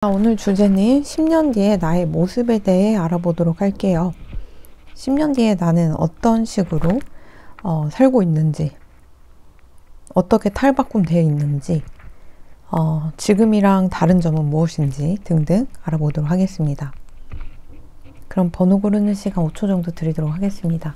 오늘 주제는 10년 뒤의 나의 모습에 대해 알아보도록 할게요. 10년 뒤에 나는 어떤 식으로 살고 있는지, 어떻게 탈바꿈되어 있는지, 지금이랑 다른 점은 무엇인지 등등 알아보도록 하겠습니다. 그럼 번호 고르는 시간 5초 정도 드리도록 하겠습니다.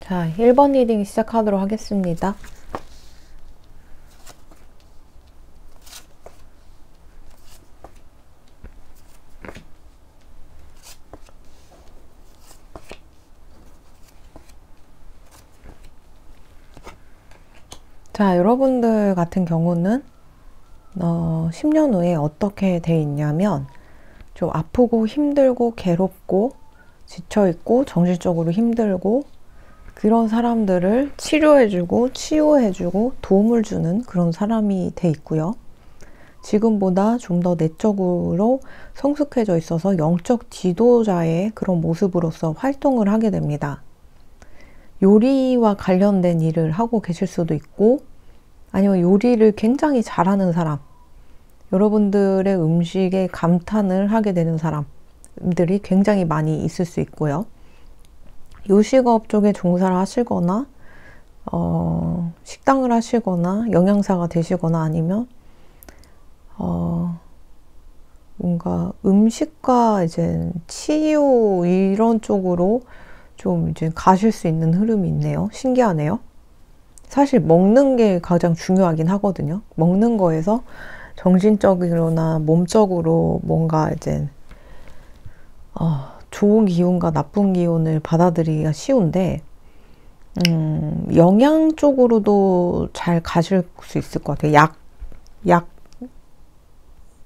자, 1번 리딩 시작하도록 하겠습니다. 자, 여러분들 같은 경우는 10년 후에 어떻게 돼 있냐면 좀 아프고 힘들고 괴롭고 지쳐있고 정신적으로 힘들고 그런 사람들을 치료해주고 치유해주고 도움을 주는 그런 사람이 돼 있고요. 지금보다 좀 더 내적으로 성숙해져 있어서 영적 지도자의 그런 모습으로서 활동을 하게 됩니다. 요리와 관련된 일을 하고 계실 수도 있고 아니면 요리를 굉장히 잘하는 사람, 여러분들의 음식에 감탄을 하게 되는 사람들이 굉장히 많이 있을 수 있고요. 요식업 쪽에 종사를 하시거나 식당을 하시거나 영양사가 되시거나 아니면 뭔가 음식과 이제 치유 이런 쪽으로 좀 이제 가실 수 있는 흐름이 있네요. 신기하네요. 사실 먹는 게 가장 중요하긴 하거든요. 먹는 거에서 정신적으로나 몸적으로 뭔가 이제 좋은 기운과 나쁜 기운을 받아들이기가 쉬운데 영양 쪽으로도 잘 가실 수 있을 것 같아요.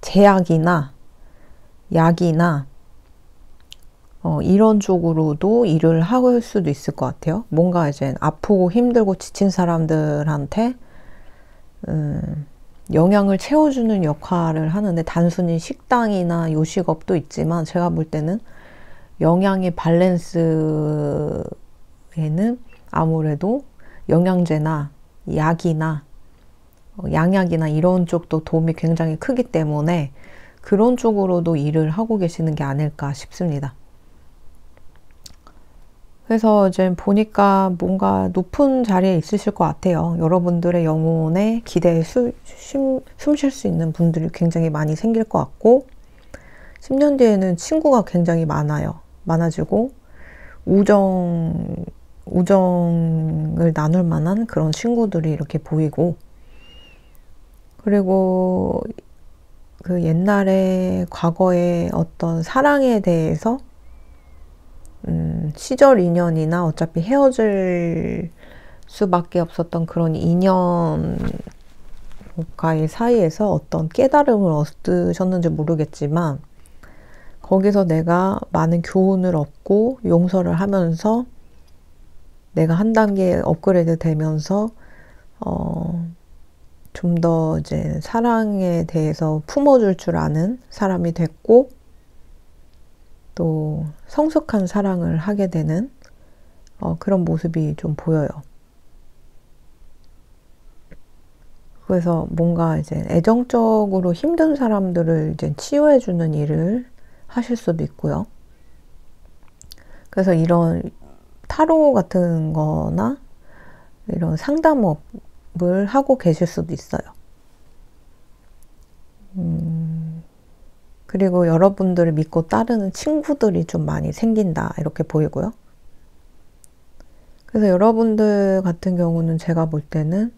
제약이나 약이나 이런 쪽으로도 일을 할 수도 있을 것 같아요. 뭔가 이제 아프고 힘들고 지친 사람들한테 영양을 채워주는 역할을 하는데 단순히 식당이나 요식업도 있지만 제가 볼 때는 영양의 밸런스에는 아무래도 영양제나 약이나 양약이나 이런 쪽도 도움이 굉장히 크기 때문에 그런 쪽으로도 일을 하고 계시는 게 아닐까 싶습니다. 그래서 이제 보니까 뭔가 높은 자리에 있으실 것 같아요. 여러분들의 영혼에 기대에 숨 쉴 수 있는 분들이 굉장히 많이 생길 것 같고 10년 뒤에는 친구가 굉장히 많아지고 우정을 나눌 만한 그런 친구들이 이렇게 보이고 그리고 그 옛날에 과거의 어떤 사랑에 대해서 시절 인연이나 어차피 헤어질 수밖에 없었던 그런 인연과의 사이에서 어떤 깨달음을 얻으셨는지 모르겠지만 거기서 내가 많은 교훈을 얻고 용서를 하면서 내가 한 단계 업그레이드 되면서 좀 더 이제 사랑에 대해서 품어줄 줄 아는 사람이 됐고 또 성숙한 사랑을 하게 되는 그런 모습이 좀 보여요. 그래서 뭔가 이제 애정적으로 힘든 사람들을 이제 치유해주는 일을 하실 수도 있고요. 그래서 이런 타로 같은 거나 이런 상담업을 하고 계실 수도 있어요. 그리고 여러분들을 믿고 따르는 친구들이 좀 많이 생긴다 이렇게 보이고요. 그래서 여러분들 같은 경우는 제가 볼 때는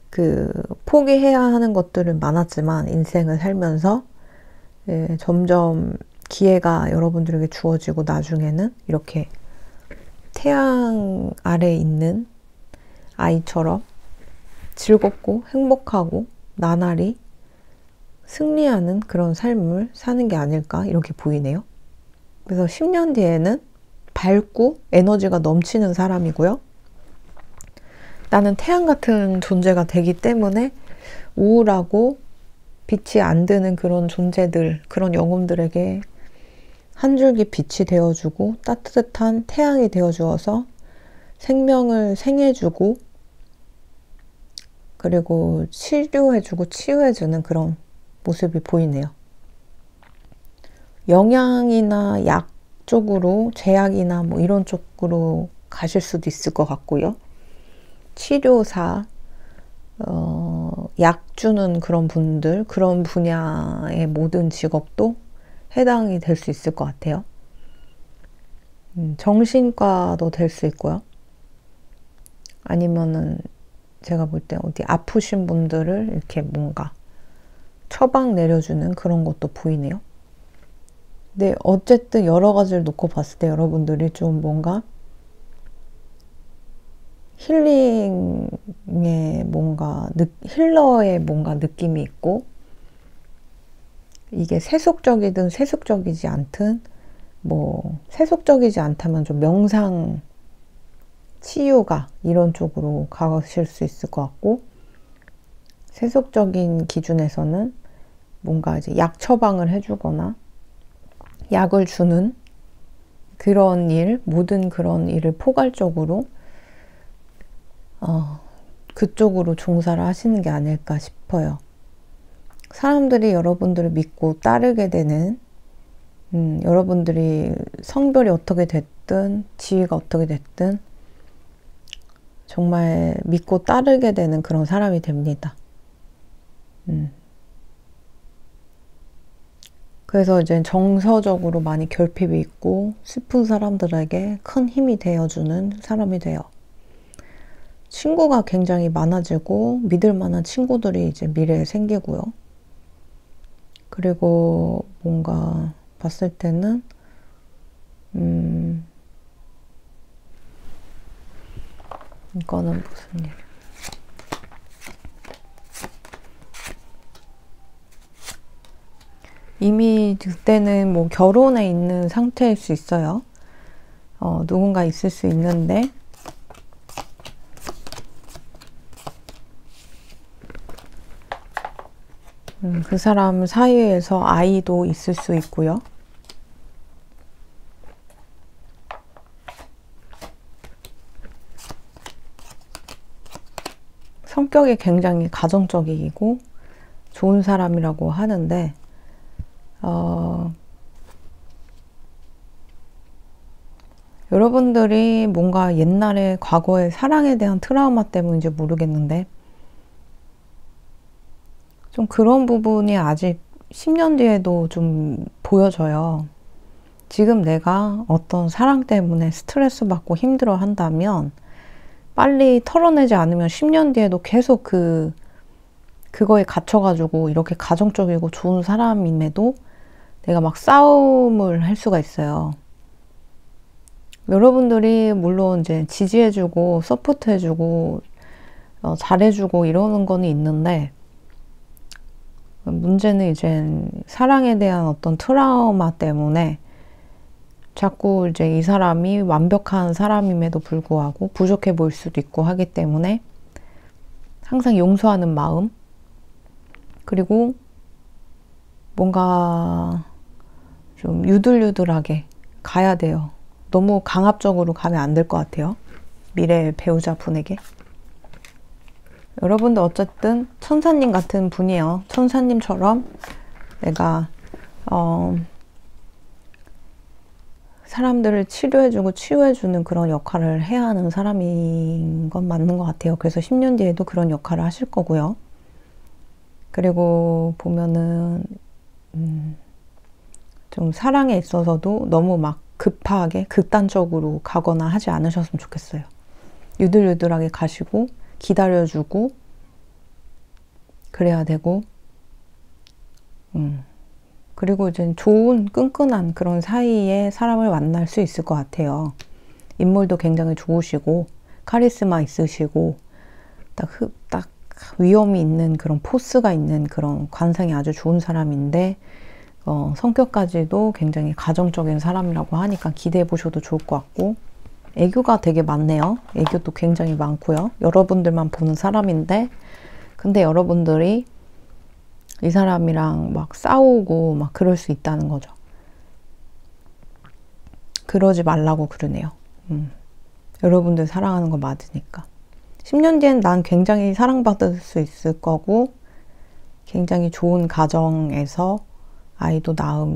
그 포기해야 하는 것들은 많았지만 인생을 살면서 점점 기회가 여러분들에게 주어지고 나중에는 이렇게 태양 아래에 있는 아이처럼 즐겁고 행복하고 나날이 승리하는 그런 삶을 사는 게 아닐까 이렇게 보이네요. 그래서 10년 뒤에는 밝고 에너지가 넘치는 사람이고요. 나는 태양 같은 존재가 되기 때문에 우울하고 빛이 안 드는 그런 존재들, 그런 영혼들에게 한 줄기 빛이 되어주고 따뜻한 태양이 되어주어서 생명을 생해주고 그리고 치료해주고 치유해주는 그런 모습이 보이네요. 영양이나 약 쪽으로 제약이나 뭐 이런 쪽으로 가실 수도 있을 것 같고요. 치료사, 약 주는 그런 분들, 그런 분야의 모든 직업도 해당이 될 수 있을 것 같아요. 정신과도 될 수 있고요. 아니면은 제가 볼 때 어디 아프신 분들을 이렇게 뭔가 처방 내려주는 그런 것도 보이네요. 근데 어쨌든 여러 가지를 놓고 봤을 때 여러분들이 좀 뭔가 힐링의 뭔가 힐러의 뭔가 느낌이 있고, 이게 세속적이든 세속적이지 않든, 뭐 세속적이지 않다면 좀 명상 치유가 이런 쪽으로 가실 수 있을 것 같고, 세속적인 기준에서는 뭔가 이제 약 처방을 해주거나 약을 주는 그런 일, 모든 그런 일을 포괄적으로 그쪽으로 종사를 하시는 게 아닐까 싶어요. 사람들이 여러분들을 믿고 따르게 되는, 여러분들이 성별이 어떻게 됐든 지위가 어떻게 됐든 정말 믿고 따르게 되는 그런 사람이 됩니다. 그래서 이제 정서적으로 많이 결핍이 있고 슬픈 사람들에게 큰 힘이 되어주는 사람이 돼요. 친구가 굉장히 많아지고 믿을 만한 친구들이 이제 미래에 생기고요. 그리고 뭔가 봤을 때는 이거는 무슨 일? 이미 그때는 뭐 결혼해 있는 상태일 수 있어요. 누군가 있을 수 있는데 그 사람 사이에서 아이도 있을 수 있고요. 성격이 굉장히 가정적이고 좋은 사람이라고 하는데 여러분들이 뭔가 옛날에 과거의 사랑에 대한 트라우마 때문인지 모르겠는데 좀 그런 부분이 아직 10년 뒤에도 좀 보여져요. 지금 내가 어떤 사랑 때문에 스트레스 받고 힘들어 한다면 빨리 털어내지 않으면 10년 뒤에도 계속 그거에 갇혀가지고 이렇게 가정적이고 좋은 사람임에도 내가 막 싸움을 할 수가 있어요. 여러분들이 물론 이제 지지해주고 서포트해주고 잘해주고 이러는 거는 있는데 문제는 이제 사랑에 대한 어떤 트라우마 때문에 자꾸 이제 이 사람이 완벽한 사람임에도 불구하고 부족해 보일 수도 있고 하기 때문에 항상 용서하는 마음, 그리고 뭔가 좀 유들유들하게 가야 돼요. 너무 강압적으로 가면 안 될 것 같아요. 미래 배우자분에게. 여러분도 어쨌든 천사님 같은 분이에요. 천사님처럼 내가 사람들을 치료해주고 치유해주는 그런 역할을 해야 하는 사람인 건 맞는 것 같아요. 그래서 10년 뒤에도 그런 역할을 하실 거고요. 그리고 보면은 좀 사랑에 있어서도 너무 막 급하게 극단적으로 가거나 하지 않으셨으면 좋겠어요. 유들유들하게 가시고 기다려주고 그래야 되고 그리고 이제 좋은 끈끈한 그런 사이에 사람을 만날 수 있을 것 같아요. 인물도 굉장히 좋으시고 카리스마 있으시고 딱 위엄이 있는 그런 포스가 있는 그런 관상이 아주 좋은 사람인데 성격까지도 굉장히 가정적인 사람이라고 하니까 기대해 보셔도 좋을 것 같고, 애교가 되게 많네요. 애교도 굉장히 많고요. 여러분들만 보는 사람인데 근데 여러분들이 이 사람이랑 막 싸우고 막 그럴 수 있다는 거죠. 그러지 말라고 그러네요. 여러분들 사랑하는 거 맞으니까. 10년 뒤엔 난 굉장히 사랑받을 수 있을 거고 굉장히 좋은 가정에서 아이도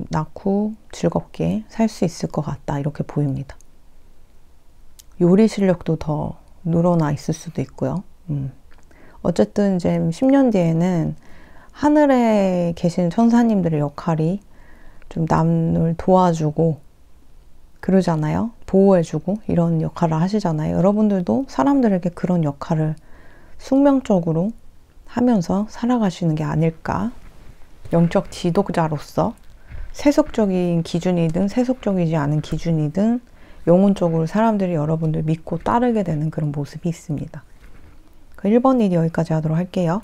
낳고 즐겁게 살 수 있을 것 같다, 이렇게 보입니다. 요리 실력도 더 늘어나 있을 수도 있고요. 어쨌든 이제 10년 뒤에는 하늘에 계신 천사님들의 역할이 좀 남을 도와주고 그러잖아요. 보호해주고 이런 역할을 하시잖아요. 여러분들도 사람들에게 그런 역할을 숙명적으로 하면서 살아가시는 게 아닐까. 영적 지도자로서 세속적인 기준이든 세속적이지 않은 기준이든 영혼적으로 사람들이 여러분들 믿고 따르게 되는 그런 모습이 있습니다. 1번 일이 여기까지 하도록 할게요.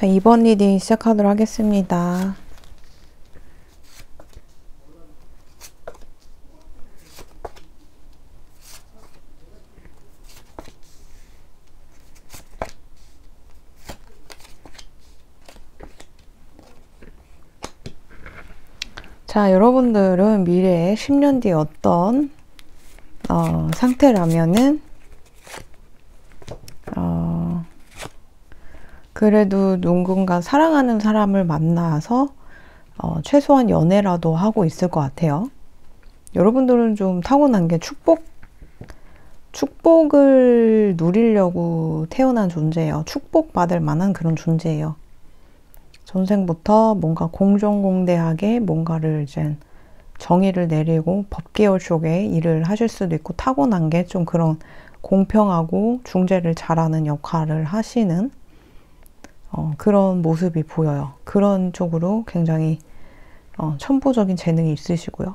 자, 2번 리딩 시작하도록 하겠습니다. 자, 여러분들은 미래에 10년 뒤에 어떤 상태라면은 그래도 누군가 사랑하는 사람을 만나서 최소한 연애라도 하고 있을 것 같아요. 여러분들은 좀 타고난 게 축복을 누리려고 태어난 존재예요. 축복받을 만한 그런 존재예요. 전생부터 뭔가 공정공대하게 뭔가를 이제 정의를 내리고 법계열 쪽에 일을 하실 수도 있고, 타고난 게 좀 그런 공평하고 중재를 잘하는 역할을 하시는 그런 모습이 보여요. 그런 쪽으로 굉장히 천부적인 재능이 있으시고요.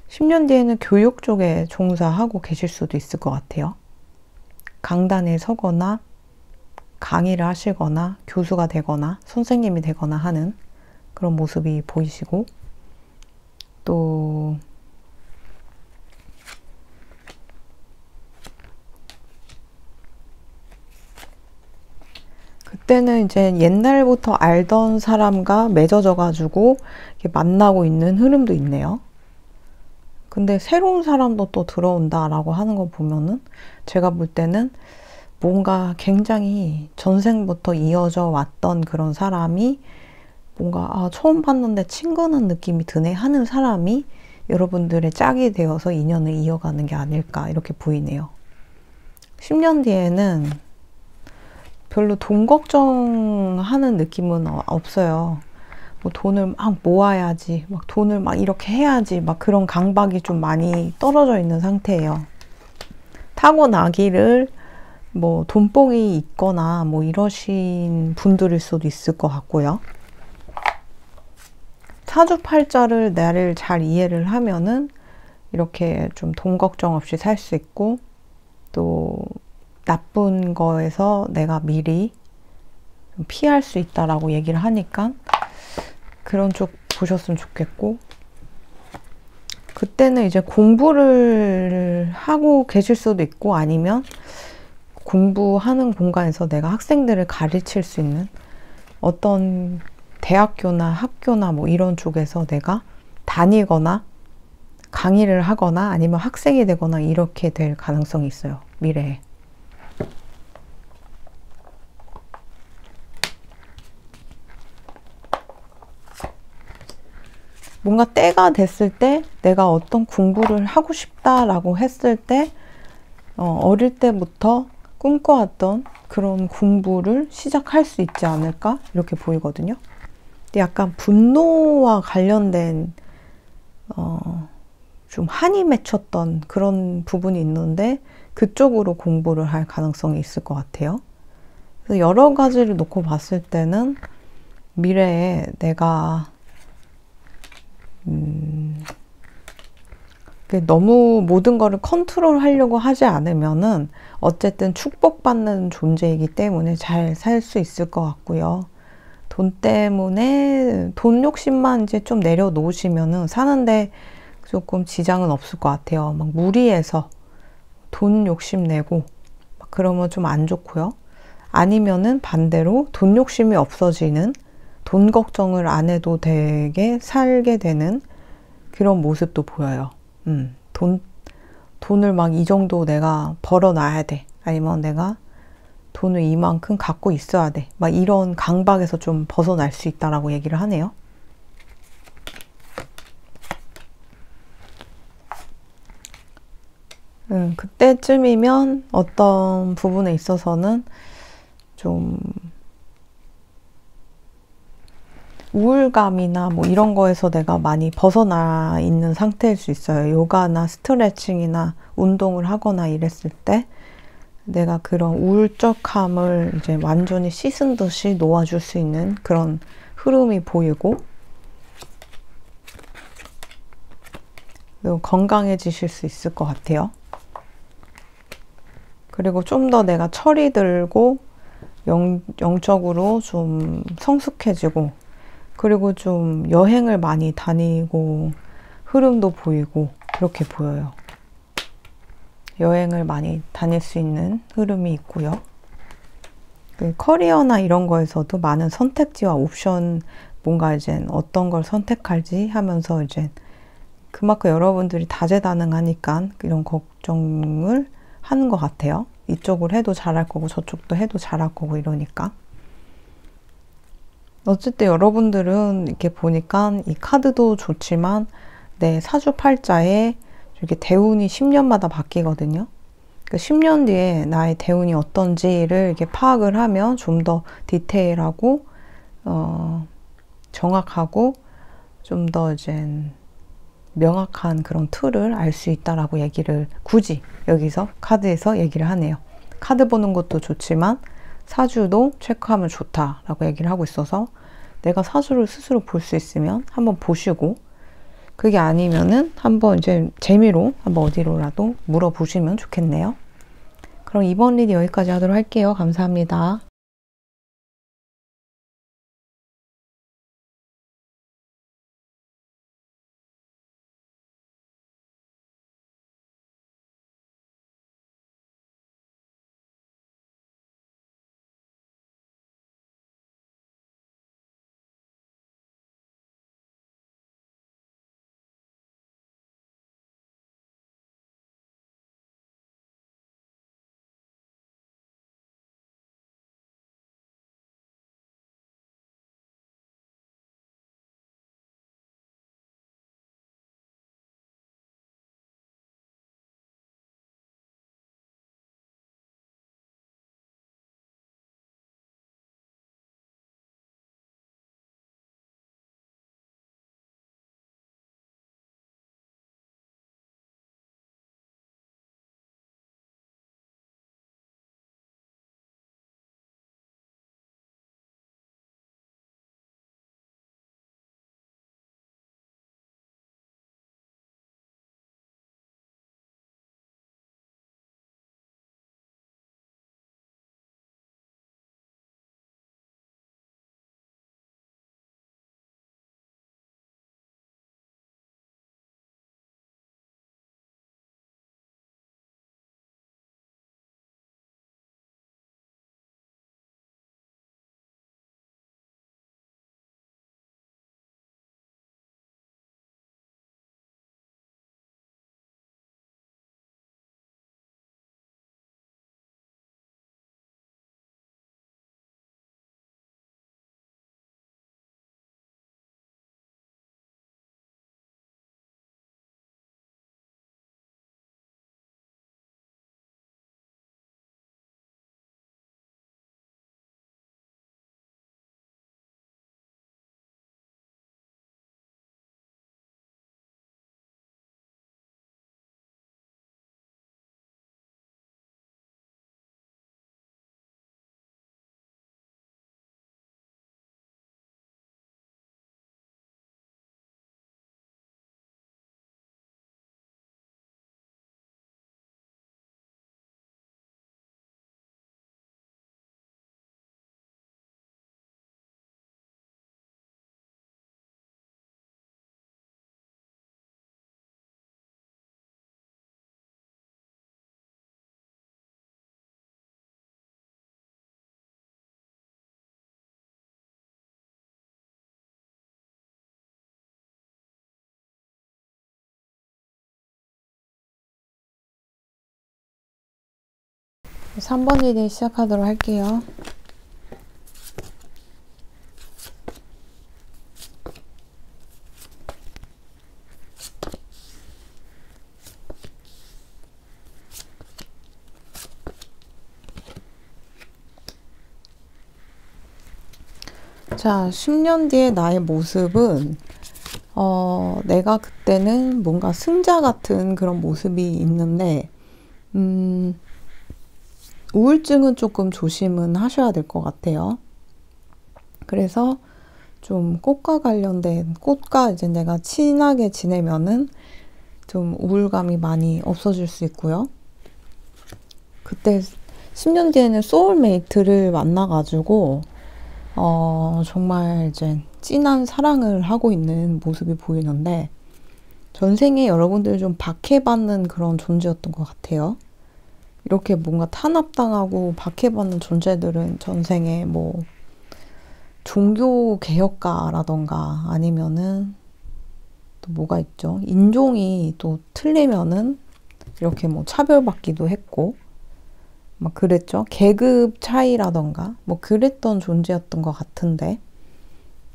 10년 뒤에는 교육 쪽에 종사하고 계실 수도 있을 것 같아요. 강단에 서거나 강의를 하시거나 교수가 되거나 선생님이 되거나 하는 그런 모습이 보이시고, 또 그때는 이제 옛날부터 알던 사람과 맺어져 가지고 만나고 있는 흐름도 있네요. 근데 새로운 사람도 또 들어온다라고 하는 거 보면은 제가 볼 때는 뭔가 굉장히 전생부터 이어져 왔던 그런 사람이 뭔가 처음 봤는데 친근한 느낌이 드네 하는 사람이 여러분들의 짝이 되어서 인연을 이어가는 게 아닐까 이렇게 보이네요. 10년 뒤에는 별로 돈 걱정하는 느낌은 없어요. 뭐 돈을 막 모아야지, 막 돈을 막 이렇게 해야지, 막 그런 강박이 좀 많이 떨어져 있는 상태예요. 타고나기를 뭐 돈복이 있거나 뭐 이러신 분들일 수도 있을 것 같고요. 사주팔자를 나를 잘 이해를 하면은 이렇게 좀 돈 걱정 없이 살 수 있고, 또 나쁜 거에서 내가 미리 피할 수 있다라고 얘기를 하니까 그런 쪽 보셨으면 좋겠고, 그때는 이제 공부를 하고 계실 수도 있고, 아니면 공부하는 공간에서 내가 학생들을 가르칠 수 있는 어떤 대학교나 학교나 뭐 이런 쪽에서 내가 다니거나 강의를 하거나 아니면 학생이 되거나 이렇게 될 가능성이 있어요, 미래에. 뭔가 때가 됐을 때 내가 어떤 공부를 하고 싶다라고 했을 때 어릴 때부터 꿈꿔왔던 그런 공부를 시작할 수 있지 않을까 이렇게 보이거든요. 근데 약간 분노와 관련된 좀 한이 맺혔던 그런 부분이 있는데 그쪽으로 공부를 할 가능성이 있을 것 같아요. 그래서 여러 가지를 놓고 봤을 때는 미래에 내가 너무 모든 거를 컨트롤 하려고 하지 않으면은 어쨌든 축복받는 존재이기 때문에 잘 살 수 있을 것 같고요. 돈 때문에 돈 욕심만 이제 좀 내려놓으시면은 사는데 조금 지장은 없을 것 같아요. 막 무리해서 돈 욕심 내고 그러면 좀 안 좋고요. 아니면은 반대로 돈 욕심이 없어지는, 돈 걱정을 안 해도 되게 살게 되는 그런 모습도 보여요. 돈을 막 이 정도 내가 벌어놔야 돼. 아니면 내가 돈을 이만큼 갖고 있어야 돼. 막 이런 강박에서 좀 벗어날 수 있다라고 얘기를 하네요. 그때쯤이면 어떤 부분에 있어서는 좀 우울감이나 뭐 이런 거에서 내가 많이 벗어나 있는 상태일 수 있어요. 요가나 스트레칭이나 운동을 하거나 이랬을 때 내가 그런 우울적함을 이제 완전히 씻은 듯이 놓아줄 수 있는 그런 흐름이 보이고, 그리고 건강해지실 수 있을 것 같아요. 그리고 좀 더 내가 철이 들고 영적으로 좀 성숙해지고, 그리고 좀 여행을 많이 다니고 흐름도 보이고 그렇게 보여요. 여행을 많이 다닐 수 있는 흐름이 있고요. 커리어나 이런 거에서도 많은 선택지와 옵션, 뭔가 이제 어떤 걸 선택할지 하면서 이제 그만큼 여러분들이 다재다능하니까 이런 걱정을 하는 것 같아요. 이쪽을 해도 잘할 거고 저쪽도 해도 잘할 거고 이러니까. 어쨌든 여러분들은 이렇게 보니까 이 카드도 좋지만 내 사주팔자에 이렇게 대운이 10년마다 바뀌거든요. 그 10년 뒤에 나의 대운이 어떤지를 이렇게 파악을 하면 좀 더 디테일하고 정확하고 좀 더 이제 명확한 그런 틀을 알 수 있다라고 얘기를 굳이 여기서 카드에서 얘기를 하네요. 카드 보는 것도 좋지만 사주도 체크하면 좋다라고 얘기를 하고 있어서 내가 사주를 스스로 볼 수 있으면 한번 보시고, 그게 아니면은 한번 이제 재미로 한번 어디로라도 물어보시면 좋겠네요. 그럼 이번 리드 여기까지 하도록 할게요. 감사합니다. 네, 3번 리딩 시작하도록 할게요. 자, 10년 뒤의 나의 모습은 내가 그때는 뭔가 승자 같은 그런 모습이 있는데 우울증은 조금 조심은 하셔야 될 것 같아요. 그래서 좀 꽃과 관련된, 꽃과 이제 내가 친하게 지내면은 좀 우울감이 많이 없어질 수 있고요. 그때 10년 뒤에는 소울메이트를 만나가지고 정말 이제 진한 사랑을 하고 있는 모습이 보이는데, 전생에 여러분들이 좀 박해받는 그런 존재였던 것 같아요. 이렇게 뭔가 탄압당하고 박해받는 존재들은 전생에 뭐 종교 개혁가라던가 아니면은 또 뭐가 있죠? 인종이 또 틀리면은 이렇게 뭐 차별받기도 했고 막 그랬죠. 계급 차이라던가 뭐 그랬던 존재였던 것 같은데,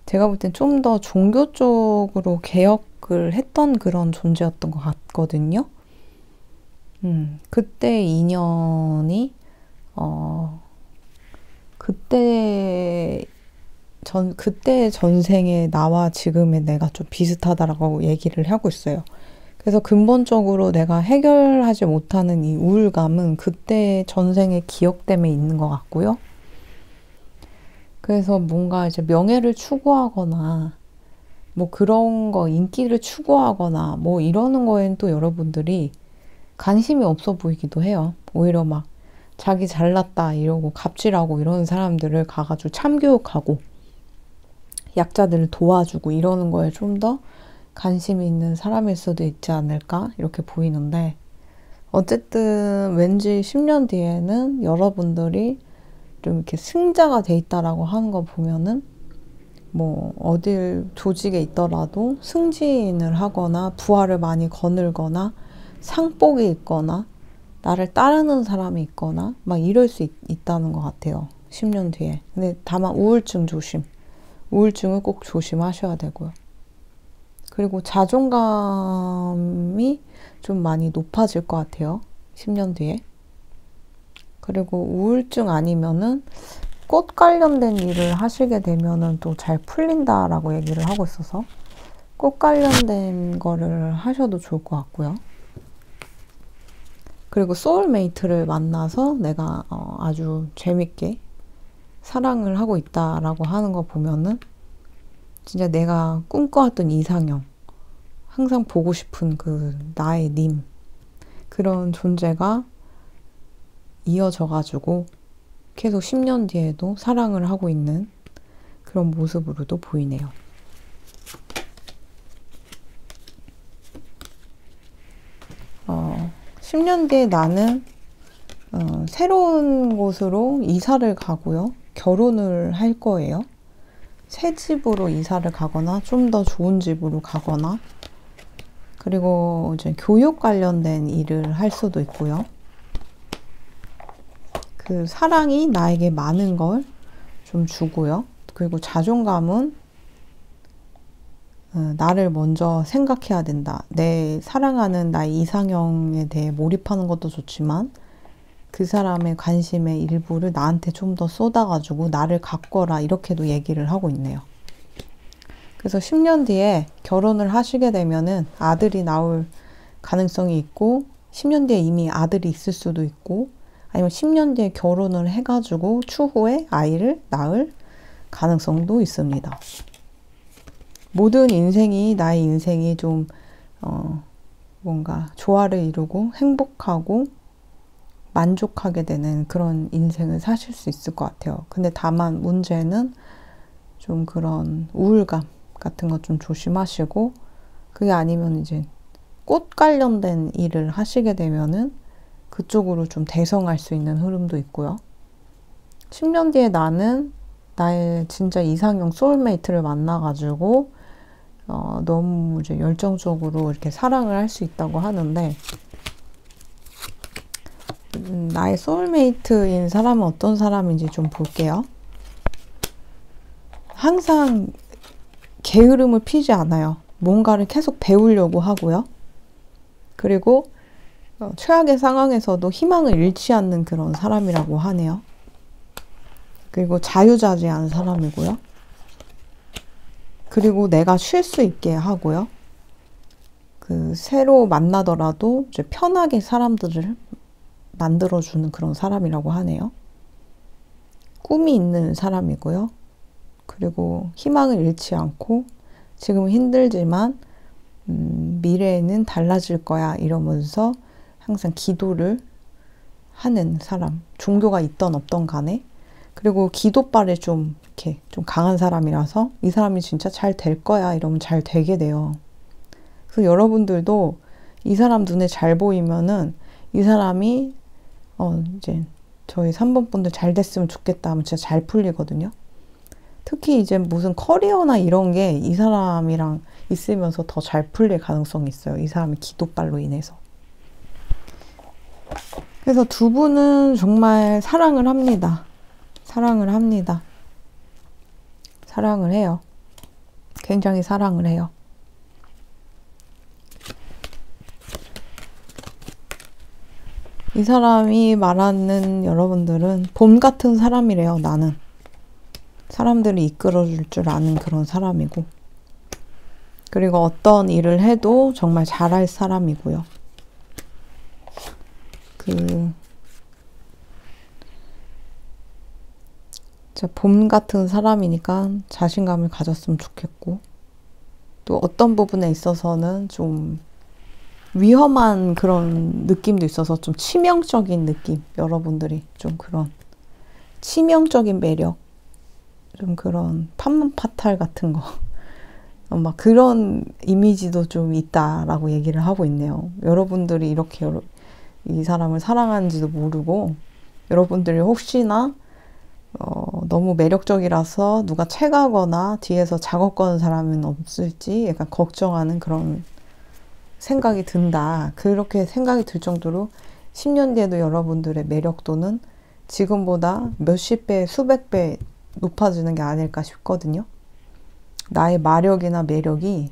제가 볼 땐 좀 더 종교 쪽으로 개혁을 했던 그런 존재였던 것 같거든요. 그때 인연이 그때 전생에 나와 지금의 내가 좀 비슷하다라고 얘기를 하고 있어요. 그래서 근본적으로 내가 해결하지 못하는 이 우울감은 그때 전생의 기억 때문에 있는 것 같고요. 그래서 뭔가 이제 명예를 추구하거나 뭐 그런 거, 인기를 추구하거나 뭐 이러는 거에는 또 여러분들이 관심이 없어 보이기도 해요. 오히려 막 자기 잘났다 이러고 갑질하고 이러는 사람들을 가가지고 참교육하고 약자들을 도와주고 이러는 거에 좀 더 관심이 있는 사람일 수도 있지 않을까 이렇게 보이는데, 어쨌든 왠지 10년 뒤에는 여러분들이 좀 이렇게 승자가 돼 있다라고 하는 거 보면은 뭐 어딜 조직에 있더라도 승진을 하거나 부하를 많이 거늘거나 상복이 있거나 나를 따르는 사람이 있거나 막 이럴 수 있다는 것 같아요. 10년 뒤에. 근데 다만 우울증 조심. 우울증을 꼭 조심하셔야 되고요. 그리고 자존감이 좀 많이 높아질 것 같아요. 10년 뒤에. 그리고 우울증 아니면은 꽃 관련된 일을 하시게 되면은 또 잘 풀린다라고 얘기를 하고 있어서 꽃 관련된 거를 하셔도 좋을 것 같고요. 그리고 소울메이트를 만나서 내가 아주 재밌게 사랑을 하고 있다라고 하는 거 보면은 진짜 내가 꿈꿔왔던 이상형, 항상 보고 싶은 그 나의 님, 그런 존재가 이어져가지고 계속 10년 뒤에도 사랑을 하고 있는 그런 모습으로도 보이네요. 어, 10년 뒤에 나는 새로운 곳으로 이사를 가고요. 결혼을 할 거예요. 새 집으로 이사를 가거나 좀 더 좋은 집으로 가거나, 그리고 이제 교육 관련된 일을 할 수도 있고요. 그 사랑이 나에게 많은 걸 좀 주고요. 그리고 자존감은 나를 먼저 생각해야 된다. 내 사랑하는 나의 이상형에 대해 몰입하는 것도 좋지만 그 사람의 관심의 일부를 나한테 좀 더 쏟아가지고 나를 가꿔라, 이렇게도 얘기를 하고 있네요. 그래서 10년 뒤에 결혼을 하시게 되면은 아들이 나올 가능성이 있고, 10년 뒤에 이미 아들이 있을 수도 있고, 아니면 10년 뒤에 결혼을 해가지고 추후에 아이를 낳을 가능성도 있습니다. 모든 인생이, 나의 인생이 좀 뭔가 조화를 이루고 행복하고 만족하게 되는 그런 인생을 사실 수 있을 것 같아요. 근데 다만 문제는 좀 그런 우울감 같은 것 좀 조심하시고, 그게 아니면 이제 꽃 관련된 일을 하시게 되면은 그쪽으로 좀 대성할 수 있는 흐름도 있고요. 10년 뒤에 나는 나의 진짜 이상형 소울메이트를 만나가지고 너무 이제 열정적으로 이렇게 사랑을 할 수 있다고 하는데, 나의 소울메이트인 사람은 어떤 사람인지 좀 볼게요. 항상 게으름을 피지 않아요. 뭔가를 계속 배우려고 하고요. 그리고 최악의 상황에서도 희망을 잃지 않는 그런 사람이라고 하네요. 그리고 자유자재한 사람이고요. 그리고 내가 쉴 수 있게 하고요. 그 새로 만나더라도 이제 편하게 사람들을 만들어주는 그런 사람이라고 하네요. 꿈이 있는 사람이고요. 그리고 희망을 잃지 않고 지금은 힘들지만 미래에는 달라질 거야 이러면서 항상 기도를 하는 사람. 종교가 있던 없던 간에. 그리고 기도빨에 좀 이렇게 좀 강한 사람이라서 이 사람이 진짜 잘 될 거야 이러면 잘 되게 돼요. 그래서 여러분들도 이 사람 눈에 잘 보이면은 이 사람이 이제 저희 3번 분들 잘 됐으면 좋겠다 하면 진짜 잘 풀리거든요. 특히 이제 무슨 커리어나 이런 게 이 사람이랑 있으면서 더 잘 풀릴 가능성이 있어요. 이 사람의 기도빨로 인해서. 그래서 두 분은 정말 사랑을 합니다. 사랑을 합니다. 사랑을 해요. 굉장히 사랑을 해요. 이 사람이 말하는 여러분들은 봄 같은 사람이래요. 나는. 사람들이 이끌어줄 줄 아는 그런 사람이고, 그리고 어떤 일을 해도 정말 잘할 사람이고요. 봄 같은 사람이니까 자신감을 가졌으면 좋겠고, 또 어떤 부분에 있어서는 좀 위험한 그런 느낌도 있어서 좀 치명적인 느낌, 여러분들이 좀 그런 치명적인 매력, 좀 그런 판문파탈 같은 거 막 그런 이미지도 좀 있다라고 얘기를 하고 있네요. 여러분들이 이렇게 이 사람을 사랑하는지도 모르고, 여러분들이 혹시나 너무 매력적이라서 누가 채가거나 뒤에서 작업 거는 사람은 없을지 약간 걱정하는 그런 생각이 든다. 그렇게 생각이 들 정도로 10년 뒤에도 여러분들의 매력도는 지금보다 몇십 배, 수백 배 높아지는 게 아닐까 싶거든요. 나의 마력이나 매력이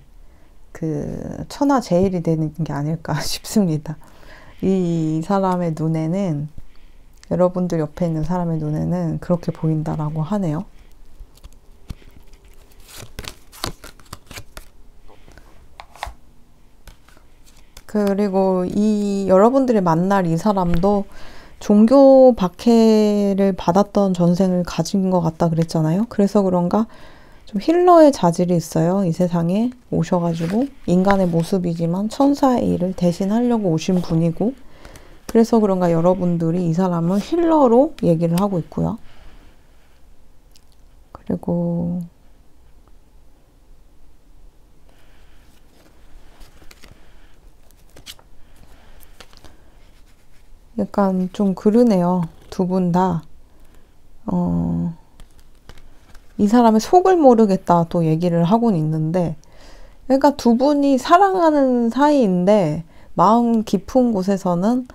그 천하제일이 되는 게 아닐까 싶습니다. 이 사람의 눈에는, 여러분들 옆에 있는 사람의 눈에는 그렇게 보인다라고 하네요. 그리고 여러분들이 만날 이 사람도 종교 박해를 받았던 전생을 가진 것 같다 그랬잖아요. 그래서 그런가 좀 힐러의 자질이 있어요. 이 세상에 오셔가지고 인간의 모습이지만 천사의 일을 대신하려고 오신 분이고, 그래서 그런가 여러분들이 이 사람을 힐러로 얘기를 하고 있고요. 그리고 약간 좀 그러네요. 두 분 다. 이 사람의 속을 모르겠다 또 얘기를 하고는 있는데, 그러니까 두 분이 사랑하는 사이인데 마음 깊은 곳에서는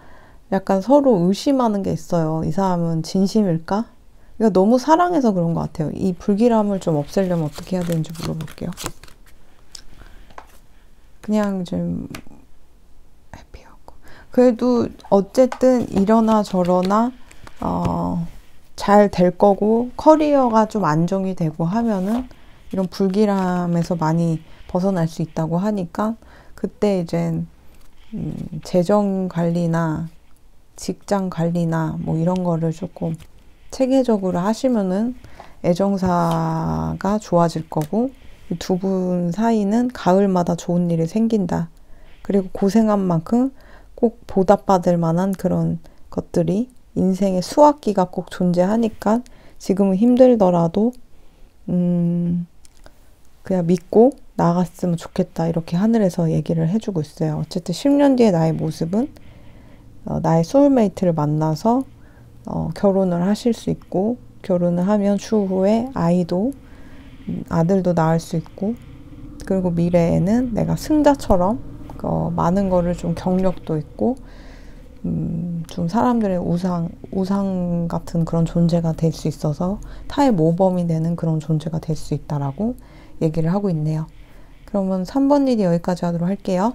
약간 서로 의심하는 게 있어요. 이 사람은 진심일까? 그러니까 너무 사랑해서 그런 것 같아요. 이 불길함을 좀 없애려면 어떻게 해야 되는지 물어볼게요. 그냥 좀 해피하고. 그래도 어쨌든 이러나 저러나 잘 될 거고, 커리어가 좀 안정이 되고 하면은 이런 불길함에서 많이 벗어날 수 있다고 하니까, 그때 이제 재정 관리나 직장 관리나 뭐 이런 거를 조금 체계적으로 하시면은 애정사가 좋아질 거고, 두 분 사이는 가을마다 좋은 일이 생긴다. 그리고 고생한 만큼 꼭 보답받을 만한 그런 것들이 인생의 수학기가 꼭 존재하니까 지금은 힘들더라도 그냥 믿고 나갔으면 좋겠다, 이렇게 하늘에서 얘기를 해주고 있어요. 어쨌든 10년 뒤에 나의 모습은 나의 소울메이트를 만나서 결혼을 하실 수 있고, 결혼을 하면 추후에 아들도 낳을 수 있고, 그리고 미래에는 내가 승자처럼 많은 거를 좀 경력도 있고, 좀 사람들의 우상 같은 그런 존재가 될 수 있어서 타의 모범이 되는 그런 존재가 될 수 있다라고 얘기를 하고 있네요. 그러면 3번 일이 여기까지 하도록 할게요.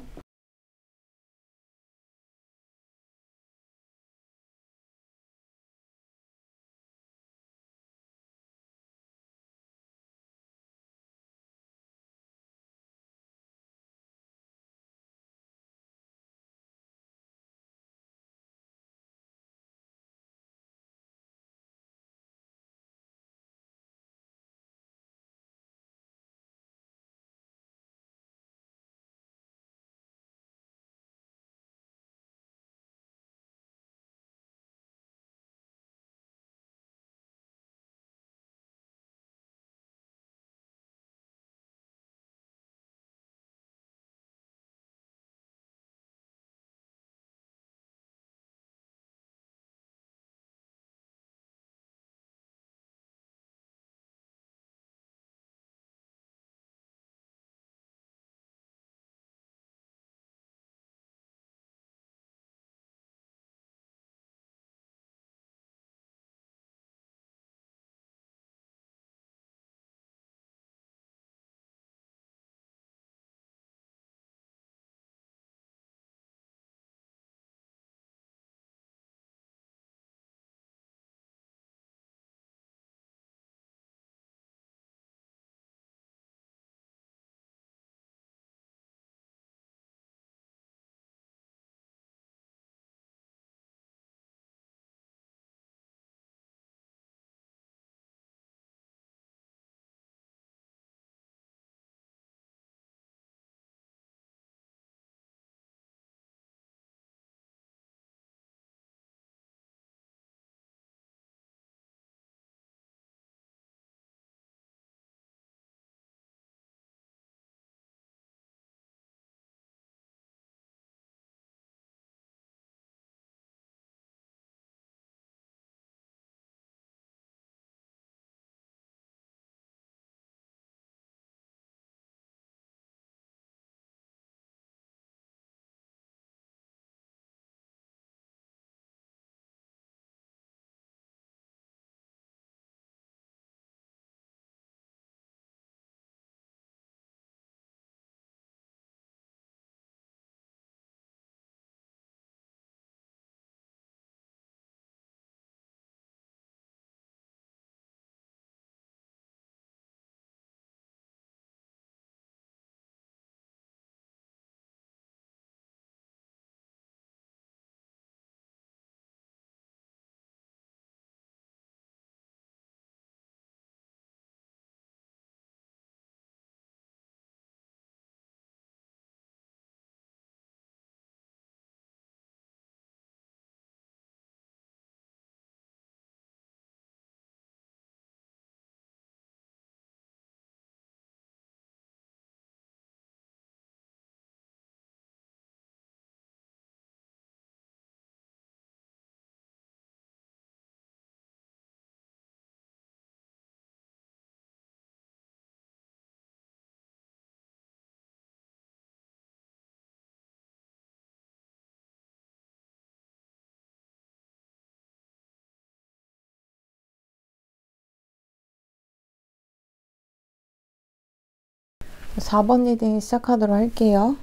4번 리딩 시작하도록 할게요.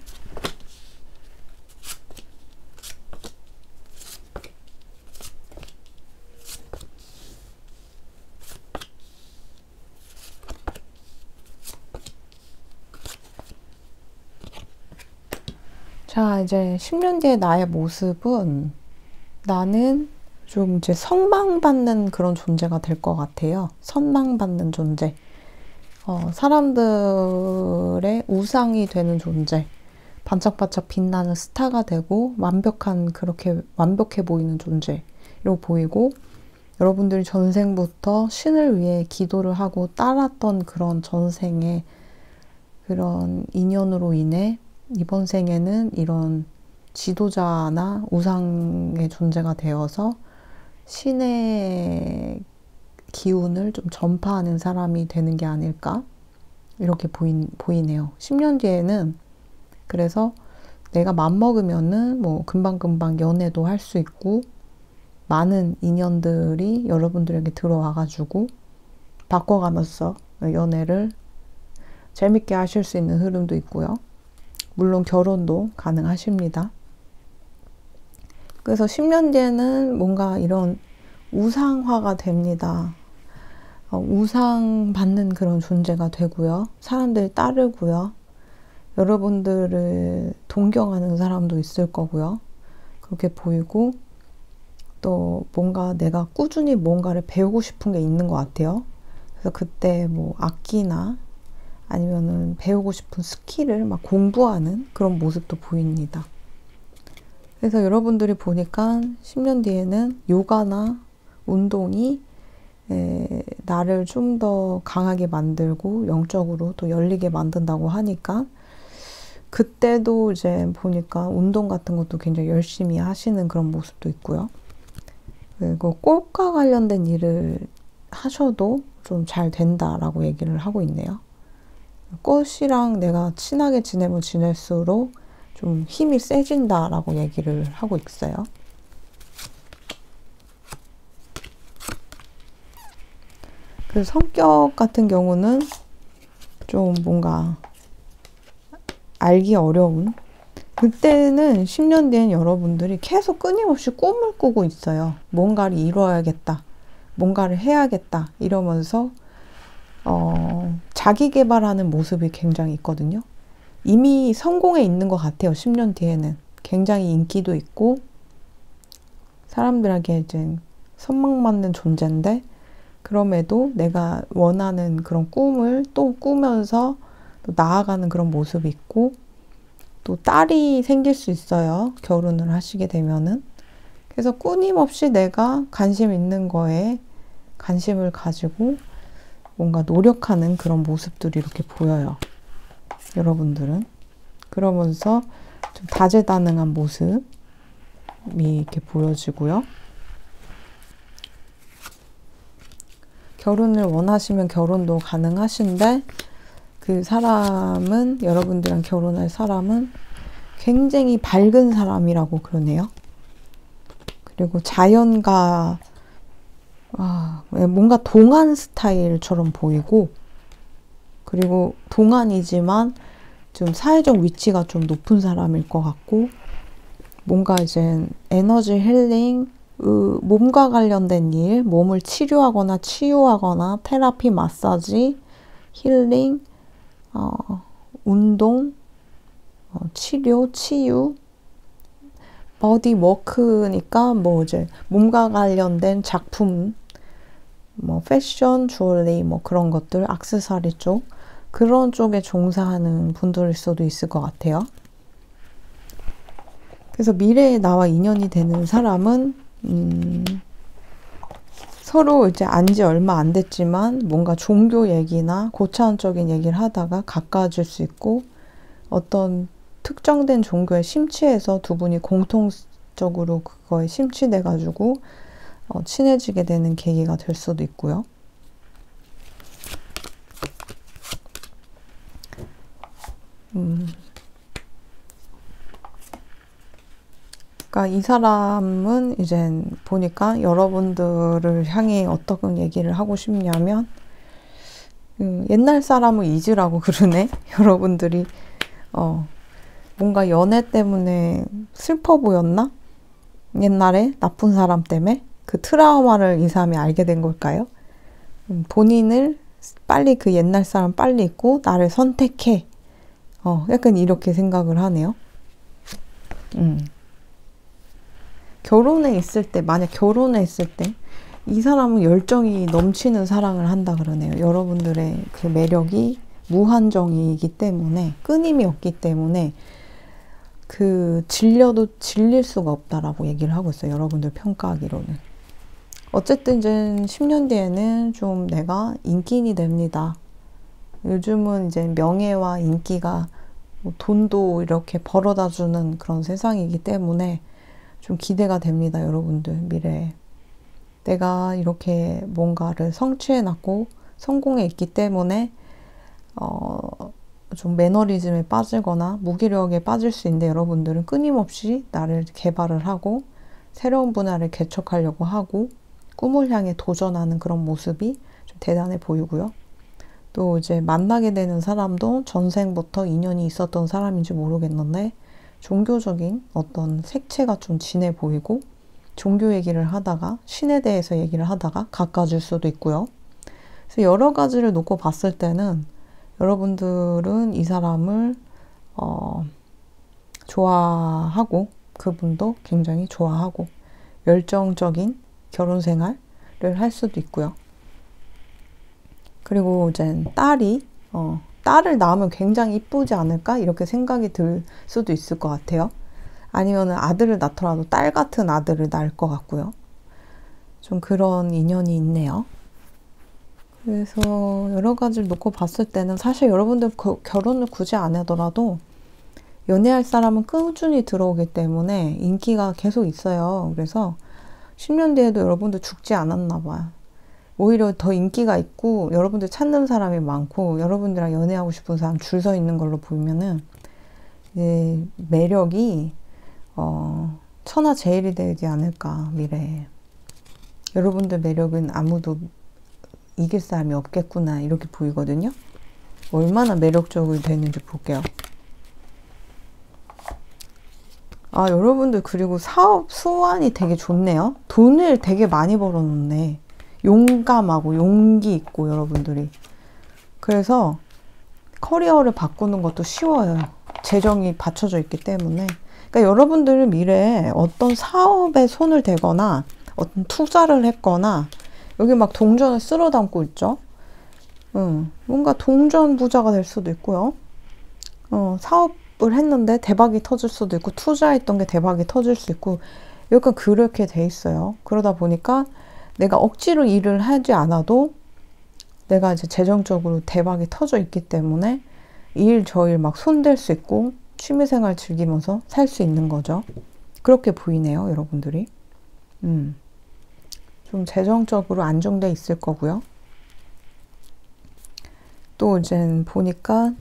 자, 이제 10년 뒤의 나의 모습은 나는 좀 이제 선망받는 그런 존재가 될 것 같아요. 선망받는 존재. 사람들의 우상이 되는 존재. 반짝반짝 빛나는 스타가 되고 그렇게 완벽해 보이는 존재로 보이고, 여러분들이 전생부터 신을 위해 기도를 하고 따랐던 그런 전생의 그런 인연으로 인해 이번 생에는 이런 지도자나 우상의 존재가 되어서 신의 기운을 좀 전파하는 사람이 되는 게 아닐까, 이렇게 보이네요. 10년 뒤에는 그래서 내가 맘먹으면은 뭐 금방금방 연애도 할 수 있고, 많은 인연들이 여러분들에게 들어와가지고 바꿔가면서 연애를 재밌게 하실 수 있는 흐름도 있고요. 물론 결혼도 가능하십니다. 그래서 10년 뒤에는 뭔가 이런 우상화가 됩니다. 우상받는 그런 존재가 되고요. 사람들이 따르고요. 여러분들을 동경하는 사람도 있을 거고요. 그렇게 보이고, 또 뭔가 내가 꾸준히 뭔가를 배우고 싶은 게 있는 것 같아요. 그래서 그때 뭐 악기나 아니면은 배우고 싶은 스킬을 막 공부하는 그런 모습도 보입니다. 그래서 여러분들이 보니까 10년 뒤에는 요가나 운동이 나를 좀 더 강하게 만들고 영적으로 또 열리게 만든다고 하니까, 그때도 이제 보니까 운동 같은 것도 굉장히 열심히 하시는 그런 모습도 있고요. 그리고 꽃과 관련된 일을 하셔도 좀 잘 된다라고 얘기를 하고 있네요. 꽃이랑 내가 친하게 지내면 지낼수록 좀 힘이 세진다라고 얘기를 하고 있어요. 그 성격 같은 경우는 좀 뭔가 알기 어려운, 그때는 10년 뒤엔 여러분들이 계속 끊임없이 꿈을 꾸고 있어요. 뭔가를 이루어야겠다, 뭔가를 해야겠다 이러면서 자기 개발하는 모습이 굉장히 있거든요. 이미 성공해 있는 것 같아요. 10년 뒤에는 굉장히 인기도 있고 사람들에게 이제 선망받는 존재인데, 그럼에도 내가 원하는 그런 꿈을 또 꾸면서 또 나아가는 그런 모습이 있고, 또 딸이 생길 수 있어요. 결혼을 하시게 되면은. 그래서 끊임없이 내가 관심 있는 거에 관심을 가지고 뭔가 노력하는 그런 모습들이 이렇게 보여요. 여러분들은. 그러면서 좀 다재다능한 모습이 이렇게 보여지고요. 결혼을 원하시면 결혼도 가능하신데, 그 사람은, 여러분들이랑 결혼할 사람은 굉장히 밝은 사람이라고 그러네요. 그리고 자연과 뭔가 동안 스타일처럼 보이고, 그리고 동안이지만 좀 사회적 위치가 좀 높은 사람일 것 같고, 뭔가 이제 에너지 힐링, 몸과 관련된 일, 몸을 치료하거나 치유하거나 테라피, 마사지, 힐링, 운동, 치료, 치유, 버디 워크니까 뭐 이제 몸과 관련된 작품, 뭐 패션, 주얼리, 뭐 그런 것들, 액세서리 쪽, 그런 쪽에 종사하는 분들일 수도 있을 것 같아요. 그래서 미래에 나와 인연이 되는 사람은 서로 이제 안지 얼마 안 됐지만 뭔가 종교 얘기나 고차원적인 얘기를 하다가 가까워질 수 있고, 어떤 특정된 종교에 심취해서 두 분이 공통적으로 그거에 심취돼 가지고 친해지게 되는 계기가 될 수도 있고요. 그러니까 이 사람은 이제 보니까 여러분들을 향해 어떤 얘기를 하고 싶냐면, 옛날 사람을 잊으라고 그러네. 여러분들이 뭔가 연애 때문에 슬퍼 보였나? 옛날에 나쁜 사람 때문에 그 트라우마를 이 사람이 알게 된 걸까요? 본인을 빨리 그 옛날 사람 빨리 잊고 나를 선택해. 약간 이렇게 생각을 하네요. 결혼해 있을 때, 만약 결혼해 있을 때 이 사람은 열정이 넘치는 사랑을 한다 그러네요. 여러분들의 그 매력이 무한정이기 때문에, 끊임이 없기 때문에 질려도 질릴 수가 없다라고 얘기를 하고 있어요. 여러분들 평가하기로는. 어쨌든 이제 10년 뒤에는 좀 내가 인기인이 됩니다. 요즘은 이제 명예와 인기가 돈도 이렇게 벌어다 주는 그런 세상이기 때문에 좀 기대가 됩니다. 여러분들 미래에. 내가 이렇게 뭔가를 성취해놨고 성공해 있기 때문에 좀 매너리즘에 빠지거나 무기력에 빠질 수 있는데, 여러분들은 끊임없이 나를 개발을 하고 새로운 분야를 개척하려고 하고 꿈을 향해 도전하는 그런 모습이 좀 대단해 보이고요. 또 이제 만나게 되는 사람도 전생부터 인연이 있었던 사람인지 모르겠는데 종교적인 어떤 색채가 좀 진해 보이고, 종교 얘기를 하다가 신에 대해서 얘기를 하다가 가까워질 수도 있고요. 그래서 여러 가지를 놓고 봤을 때는 여러분들은 이 사람을 좋아하고 그분도 굉장히 좋아하고 열정적인 결혼 생활을 할 수도 있고요. 그리고 이제 딸을 낳으면 굉장히 이쁘지 않을까? 이렇게 생각이 들 수도 있을 것 같아요. 아니면 아들을 낳더라도 딸 같은 아들을 낳을 것 같고요. 좀 그런 인연이 있네요. 그래서 여러 가지를 놓고 봤을 때는 사실 여러분들 결혼을 굳이 안 하더라도 연애할 사람은 꾸준히 들어오기 때문에 인기가 계속 있어요. 그래서 10년 뒤에도 여러분들 죽지 않았나 봐요. 오히려 더 인기가 있고 여러분들 찾는 사람이 많고 여러분들이랑 연애하고 싶은 사람 줄 서 있는 걸로 보면은 이제 매력이 천하제일이 되지 않을까, 미래에. 여러분들 매력은 아무도 이길 사람이 없겠구나, 이렇게 보이거든요. 얼마나 매력적으로 되는지 볼게요. 여러분들 그리고 사업 수완이 되게 좋네요. 돈을 되게 많이 벌어놓네. 용감하고 용기 있고 여러분들이. 그래서 커리어를 바꾸는 것도 쉬워요. 재정이 받쳐져 있기 때문에. 그러니까 여러분들은 미래에 어떤 사업에 손을 대거나 어떤 투자를 했거나, 여기 막 동전을 쓸어 담고 있죠. 뭔가 동전 부자가 될 수도 있고요. 사업을 했는데 대박이 터질 수도 있고, 투자했던 게 대박이 터질 수 있고, 약간 그렇게 돼 있어요. 그러다 보니까 내가 억지로 일을 하지 않아도 내가 이제 재정적으로 대박이 터져 있기 때문에 일 저 일 막 손댈 수 있고 취미생활 즐기면서 살 수 있는 거죠. 그렇게 보이네요, 여러분들이. 좀 재정적으로 안정돼 있을 거고요. 또 이제 보니까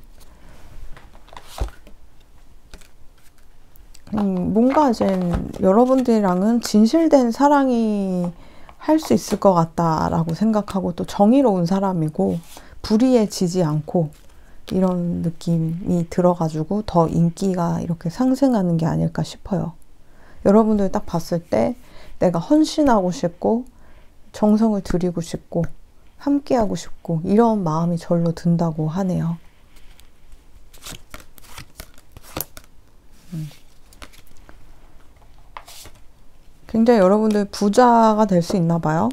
뭔가 이제 여러분들이랑은 진실된 사랑이 할 수 있을 것 같다라고 생각하고, 또 정의로운 사람이고 불의해지지 않고 이런 느낌이 들어가지고 더 인기가 이렇게 상승하는 게 아닐까 싶어요. 여러분들 딱 봤을 때 내가 헌신하고 싶고 정성을 들이고 싶고 함께하고 싶고 이런 마음이 절로 든다고 하네요. 굉장히 여러분들 부자가 될 수 있나 봐요.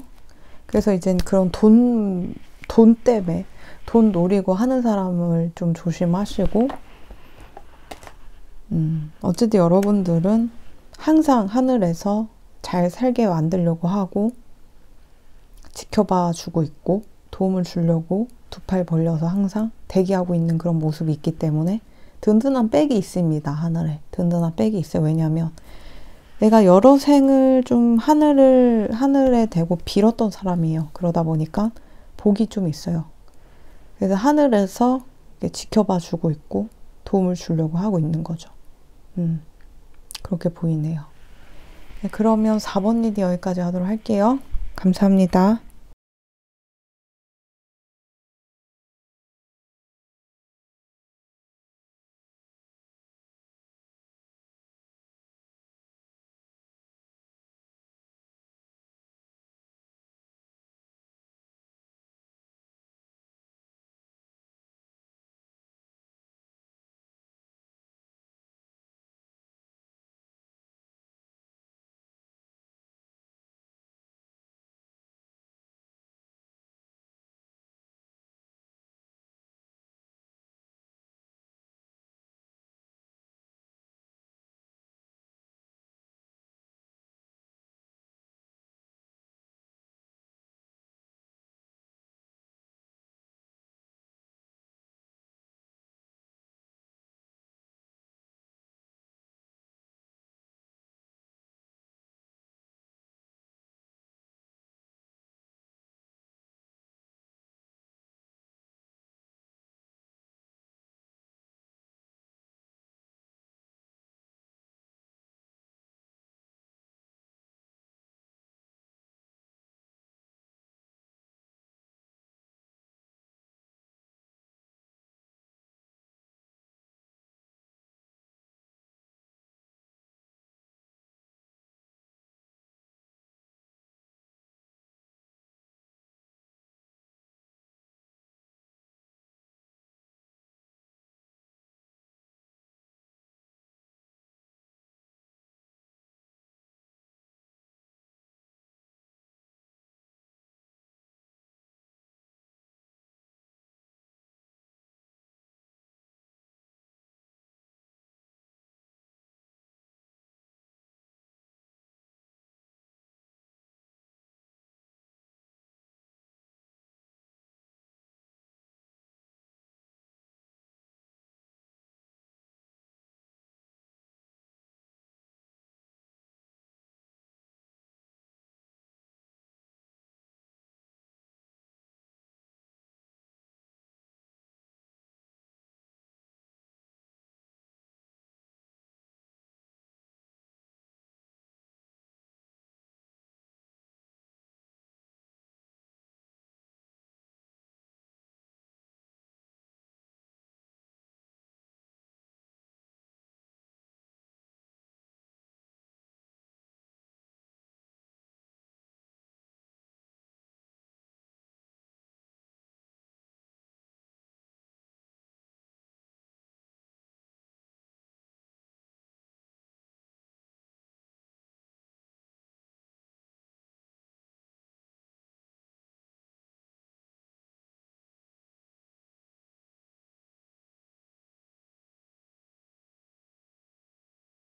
그래서 이젠 그런 돈 때문에 돈 노리고 하는 사람을 좀 조심하시고, 어쨌든 여러분들은 항상 하늘에서 잘 살게 만들려고 하고 지켜봐 주고 있고 도움을 주려고 두 팔 벌려서 항상 대기하고 있는 그런 모습이 있기 때문에 든든한 백이 있습니다. 하늘에 든든한 백이 있어요. 왜냐하면 내가 여러 생을 좀 하늘에 대고 빌었던 사람이에요. 그러다 보니까 복이 좀 있어요. 그래서 하늘에서 지켜봐 주고 있고 도움을 주려고 하고 있는 거죠. 그렇게 보이네요. 네, 그러면 4번 리딩 여기까지 하도록 할게요. 감사합니다.